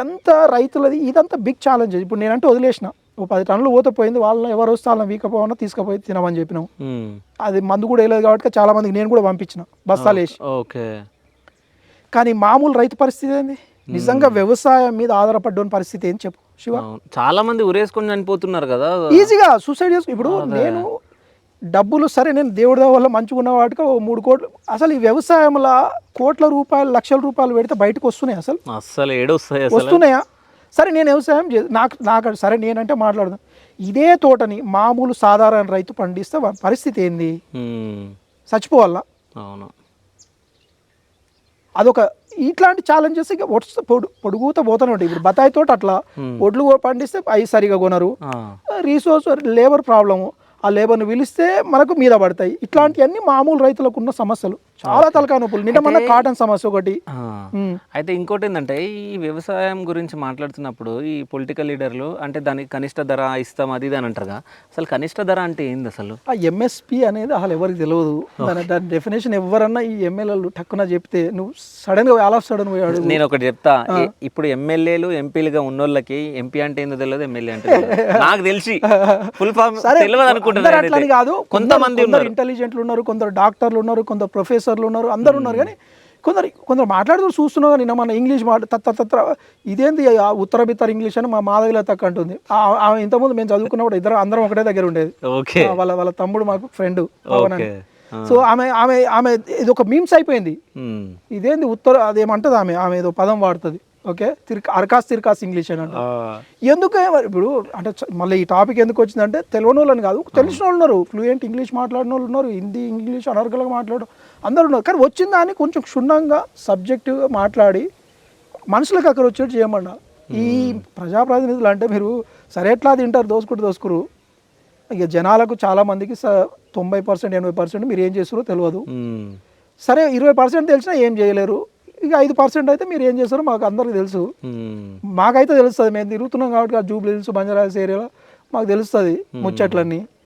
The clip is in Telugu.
ఎంత రైతులది ఇదంతా బిగ్ ఛాలెంజ్. ఇప్పుడు నేనంటే వదిలేసిన ఓ 10 టన్నులు పోతే పోయింది, వాళ్ళని ఎవరు వస్తే వాళ్ళని వీకపోవన్నా తీసుకుపోయి తినమని చెప్పినాం. అది మందు కూడా వేయలేదు కాబట్టి చాలా మందికి నేను కూడా పంపించిన బస్తాలు వేసి. ఓకే. కానీ మామూలు రైతు పరిస్థితి ఏంది, నిజంగా వ్యవసాయం మీద ఆధారపడ్డ పరిస్థితి ఏం చెప్పు శివ. చాలా మంది ఉరేసుకొని చనిపోతున్నారు కదా ఈజీగా సూసైడ్ చేసుకో. ఇప్పుడు నేను డబ్బులు సరే నేను దేవుడి వల్ల మంచిగా ఉన్న వాటికి 3 కోట్లు, అసలు ఈ వ్యవసాయంలో కోట్ల రూపాయలు లక్షల రూపాయలు పెడితే బయటకు వస్తున్నాయి అసలు ఏడొస్తాయి వస్తున్నాయా? సరే నేను వ్యవసాయం నాకు సరే నేనంటే మాట్లాడదాం, ఇదే తోటని మామూలు సాధారణ రైతు పండిస్తే పరిస్థితి ఏంది, చచ్చిపోవాలా? అవును. అదొక ఇట్లాంటి ఛాలెంజెస్ ఇక పొడుగుతా పోతూనే ఉంటాయి. ఇప్పుడు బత్తాయి తోట అట్లా ఒడ్లు పండిస్తే అవి సరిగా కొనరు, రీసోర్స్ లేబర్ ప్రాబ్లము, ఆ లేబర్ని పిలిస్తే మనకు మీద పడతాయి. ఇట్లాంటివన్నీ మామూలు రైతులకు ఉన్న సమస్యలు, చాలా తలకాయ నొప్పులు. నిన్న మన కాటన్ సమస్య ఒకటి. అయితే ఇంకోటి ఏంటంటే ఈ వ్యవసాయం గురించి మాట్లాడుతున్నప్పుడు ఈ పొలిటికల్ లీడర్లు అంటే దానికి కనిష్ట ధర ఇస్తాం అది ఇది అని అంటారుగా, అసలు కనిష్ట ధర అంటే ఏంది అసలు? ఆ ఎంఎస్పి అనేది అసలు ఎవరికి తెలియదు. దాని డెఫినేషన్ ఎవరన్నా ఈ ఎమ్మెల్యేలు టక్కున చెప్తే నువ్వు సడన్గా అలా సడన్ పోయాడు. నేను ఒకటి చెప్తా, ఇప్పుడు ఎమ్మెల్యేలు ఎంపీలుగా ఉన్నోళ్ళకి ఎంపీ అంటే ఏందో తెలియదు, ఎమ్మెల్యే అంటే నాకు తెలిసి ఫుల్ ఫామ్ తెలియదు అనుకుంటున్నాను. అట్లని కాదు, కొంతమంది ఇంటెలిజెంట్లు ఉన్నారు, కొందరు డాక్టర్లు ఉన్నారు, కొందరు ప్రొఫెసర్లు ఉన్నారు, అందరు ఉన్నారు. కానీ కొందరు మాట్లాడుతూ చూస్తున్నావు. నిన్న మన ఇంగ్లీష్ ఇదేంది ఉత్తర బిత్తర ఇంగ్లీష్ అని మా మాధవిలో తక్కువ అంటుంది. ఇంతకుముందు మేము చదువుకున్నప్పుడు అందరం ఒకటే దగ్గర ఉండేది. వాళ్ళ తమ్ముడు మాకు ఫ్రెండ్ పవన్ అని. సో ఆమె ఆమె ఆమె ఇది ఒక మీమ్స్ అయిపోయింది. ఇదేంది అదేమంటది ఆమె ఏదో పదం వాడుతుంది. ఓకే, తిరకాస్ ఇంగ్లీష్ అని అంట. ఎందుకు ఇప్పుడు అంటే మళ్ళీ ఈ టాపిక్ ఎందుకు వచ్చిందంటే తెలియని వాళ్ళని కాదు, తెలిసిన వాళ్ళు ఉన్నారు, ఫ్లూయెంట్ ఇంగ్లీష్ మాట్లాడిన వాళ్ళు ఉన్నారు, హిందీ ఇంగ్లీష్ అనర్గళంగా మాట్లాడడం అందరు ఉన్నారు. కానీ వచ్చిన దాన్ని కొంచెం క్షుణ్ణంగా సబ్జెక్టివ్గా మాట్లాడి మనుషులకు అక్కడ వచ్చేట్టు చేయమన్నా. ఈ ప్రజాప్రతినిధులు అంటే మీరు సరే ఎట్లా తింటారు, దోసుకురు. ఇక జనాలకు చాలా మందికి 90% 80% మీరు ఏం చేస్తారో తెలియదు. సరే 20% తెలిసినా ఏం చేయలేరు. ఇక 5% అయితే మీరు ఏం చేస్తారో మాకు అందరికి తెలుసు. మాకైతే తెలుస్తుంది, మేము తిరుగుతున్నాం కాబట్టి జూబ్లీ హిల్స్ బంజారా హిల్స్ ఏరియాలో మాకు తెలుస్తుంది ముచ్చట్లన్నీ.